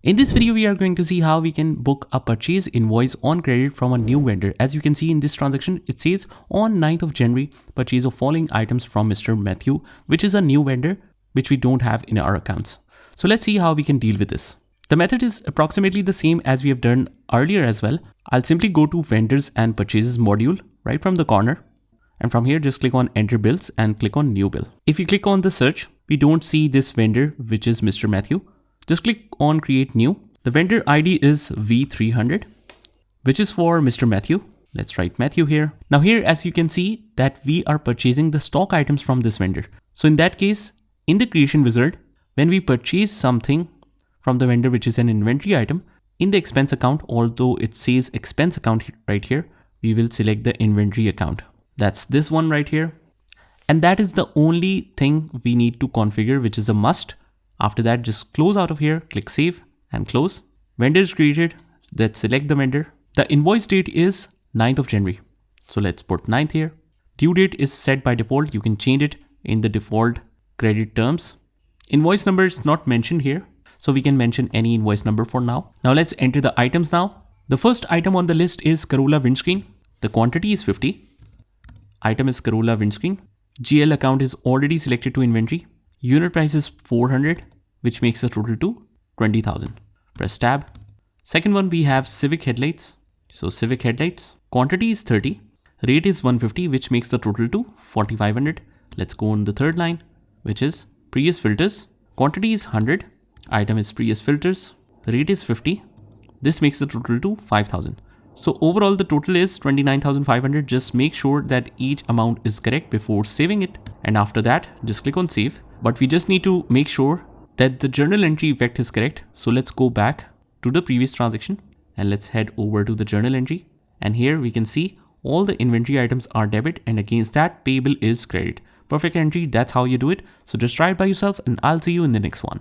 In this video, we are going to see how we can book a purchase invoice on credit from a new vendor. As you can see in this transaction, it says on 9th of January, purchase of following items from Mr. Matthew, which is a new vendor, which we don't have in our accounts. So let's see how we can deal with this. The method is approximately the same as we have done earlier as well. I'll simply go to vendors and purchases module right from the corner. And from here, just click on enter bills and click on new bill. If you click on the search, we don't see this vendor, which is Mr. Matthew. Just click on create new. The vendor ID is V300, which is for Mr. Matthew. Let's write Matthew here. Now here, as you can see that we are purchasing the stock items from this vendor. So in that case, in the creation wizard, when we purchase something from the vendor, which is an inventory item, in the expense account, although it says expense account right here, we will select the inventory account. That's this one right here. And that is the only thing we need to configure, which is a must. After that, just close out of here, click save and close. Vendor is created. Let's select the vendor. The invoice date is 9th of January. So let's put 9th here. Due date is set by default. You can change it in the default credit terms. Invoice number is not mentioned here, so we can mention any invoice number for now. Now let's enter the items now. The first item on the list is Corolla windscreen. The quantity is 50. Item is Corolla windscreen. GL account is already selected to inventory. Unit price is 400, which makes the total to 20,000. Press tab. Second one, we have Civic headlights. So Civic headlights, quantity is 30. Rate is 150, which makes the total to 4,500. Let's go on the third line, which is Prius filters. Quantity is 100. Item is Prius filters. Rate is 50. This makes the total to 5,000. So overall, the total is 29,500. Just make sure that each amount is correct before saving it. And after that, just click on save. But we just need to make sure that the journal entry effect is correct. So let's go back to the previous transaction and let's head over to the journal entry. And here we can see all the inventory items are debit and against that payable is credit. Perfect entry. That's how you do it. So just try it by yourself and I'll see you in the next one.